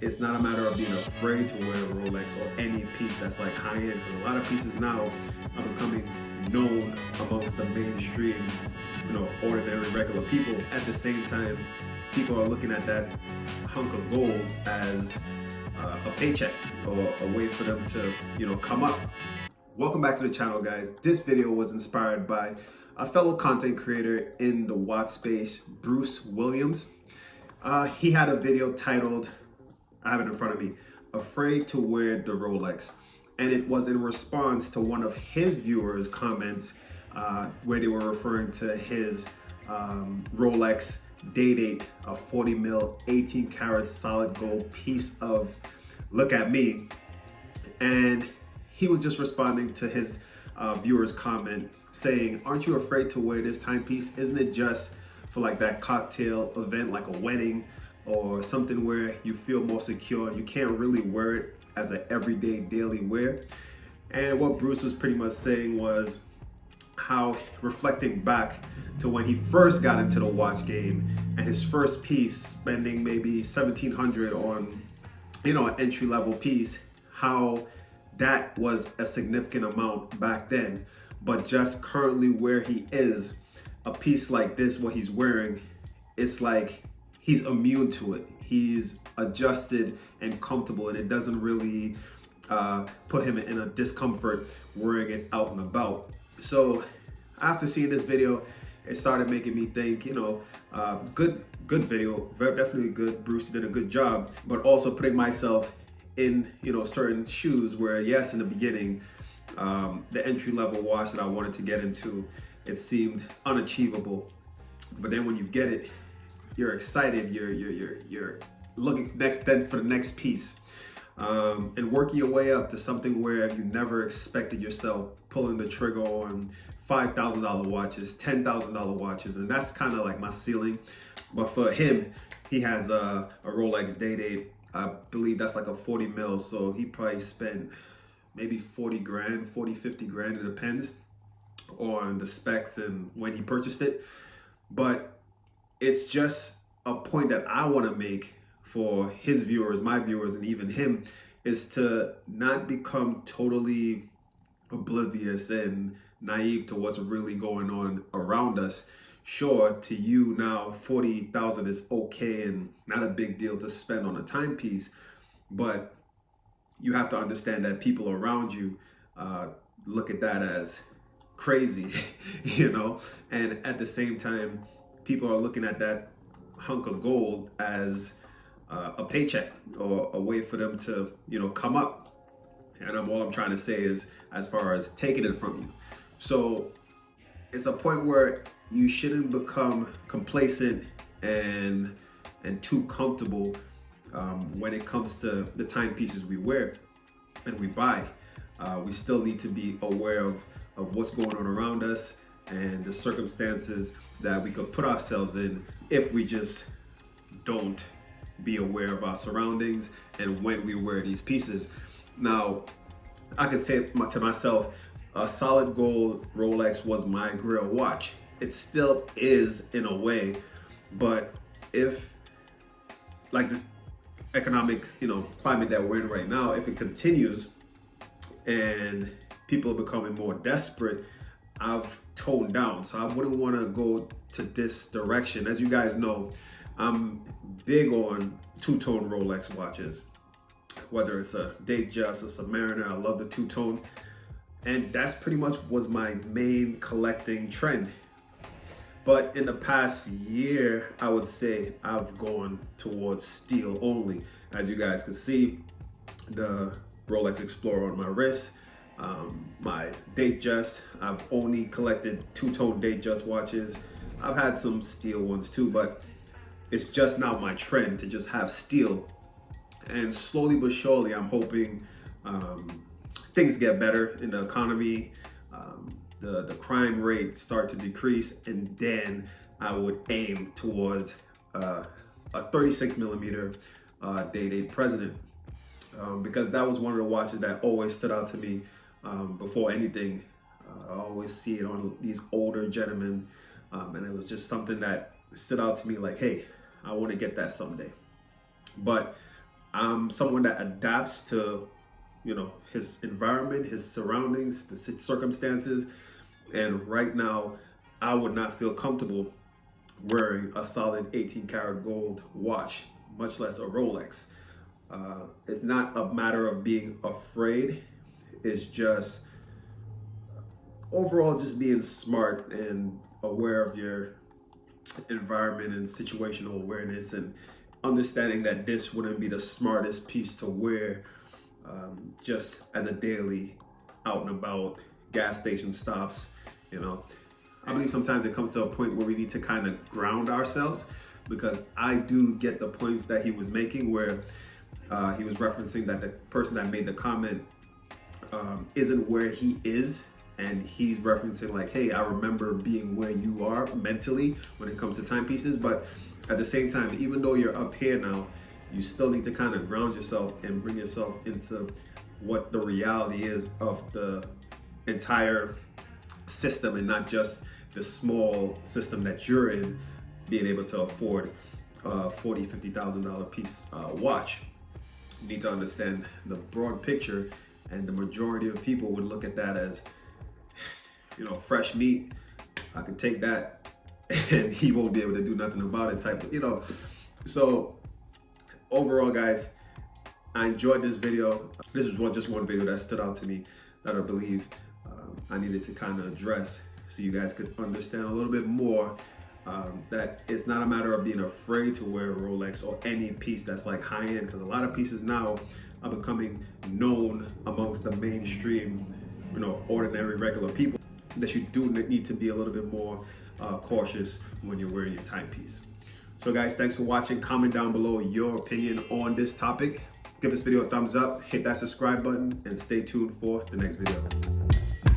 it's not a matter of being afraid to wear a Rolex or any piece that's like high end. Because a lot of pieces now are becoming known amongst the mainstream, ordinary, regular people. At the same time, people are looking at that hunk of gold as a paycheck or a way for them to, come up. Welcome back to the channel, guys. This video was inspired by a fellow content creator in the watch space, Bruce Williams. He had a video titled, I have it in front of me, Afraid to Wear the Rolex. And it was in response to one of his viewers' comments where they were referring to his Rolex Day-Date, a 40 mil, 18 karat solid gold piece of look at me. And he was just responding to his viewer's comment saying, aren't you afraid to wear this timepiece? Isn't it just for like that cocktail event, like a wedding or something where you feel more secure and you can't really wear it as an everyday daily wear? And what Bruce was pretty much saying was how, reflecting back to when he first got into the watch game and his first piece, spending maybe $1,700 on, an entry-level piece, how that was a significant amount back then. But just currently where he is, a piece like this, what he's wearing, it's like he's immune to it. He's adjusted and comfortable, and it doesn't really put him in a discomfort wearing it out and about. So after seeing this video, it started making me think, good video, definitely good. Bruce did a good job, but also putting myself in, certain shoes where, yes, in the beginning, the entry-level watch that I wanted to get into, it seemed unachievable. But then when you get it, you're excited. You're looking for the next piece, and working your way up to something where you never expected yourself pulling the trigger on $5,000 watches, $10,000 watches, and that's kind of like my ceiling. But for him, he has a Rolex Day-Date. I believe that's like a 40 mil, so he probably spent maybe 40 grand, 40, 50 grand. It depends on the specs and when he purchased it. But it's just a point that I want to make for his viewers, my viewers, and even him, is to not become totally oblivious and naive to what's really going on around us. Sure, to you now, 40,000 is okay and not a big deal to spend on a timepiece, but you have to understand that people around you look at that as crazy, and at the same time, people are looking at that hunk of gold as a paycheck or a way for them to, come up. And all I'm trying to say is, as far as taking it from you. So it's a point where you shouldn't become complacent and too comfortable when it comes to the timepieces we wear and we buy. We still need to be aware of what's going on around us and the circumstances that we could put ourselves in if we just don't be aware of our surroundings and when we wear these pieces. Now, I can say to myself, a solid gold Rolex was my grail watch. It still is in a way, but if like this economic, climate that we're in right now, if it continues and people are becoming more desperate, I've toned down. So I wouldn't want to go to this direction. As you guys know, I'm big on two-tone Rolex watches. Whether it's a Datejust, a Submariner, I love the two-tone. And that's pretty much was my main collecting trend. But in the past year, I would say I've gone towards steel only. As you guys can see, the Rolex Explorer on my wrist, my Datejust. I've only collected two-tone Datejust watches. I've had some steel ones too, but it's just now my trend to just have steel. And slowly but surely, I'm hoping things get better in the economy, the crime rate start to decrease, and then I would aim towards a 36 millimeter Day-Date President, because that was one of the watches that always stood out to me before anything. I always see it on these older gentlemen, and it was just something that stood out to me like, hey, I want to get that someday. But I'm someone that adapts to, his environment, his surroundings, the circumstances. And right now, I would not feel comfortable wearing a solid 18 karat gold watch, much less a Rolex. It's not a matter of being afraid. It's just overall just being smart and aware of your environment and situational awareness, and understanding that this wouldn't be the smartest piece to wear just as a daily out and about gas station stops. I believe sometimes it comes to a point where we need to kind of ground ourselves, because I do get the points that he was making where he was referencing that the person that made the comment isn't where he is, and he's referencing like, hey, I remember being where you are mentally when it comes to timepieces. But at the same time, even though you're up here now, you still need to kind of ground yourself and bring yourself into what the reality is of the entire system, and not just the small system that you're in, being able to afford a $40,000, $50,000 piece watch. You need to understand the broad picture, and the majority of people would look at that as, fresh meat. I can take that and he won't be able to do nothing about it type of, So overall, guys, I enjoyed this video. This was just one video that stood out to me that I believe I needed to kind of address, so you guys could understand a little bit more that it's not a matter of being afraid to wear a Rolex or any piece that's like high end, because a lot of pieces now are becoming known amongst the mainstream, ordinary regular people, that you do need to be a little bit more cautious when you're wearing your timepiece. So guys, thanks for watching. Comment down below your opinion on this topic. Give this video a thumbs up, hit that subscribe button, and stay tuned for the next video.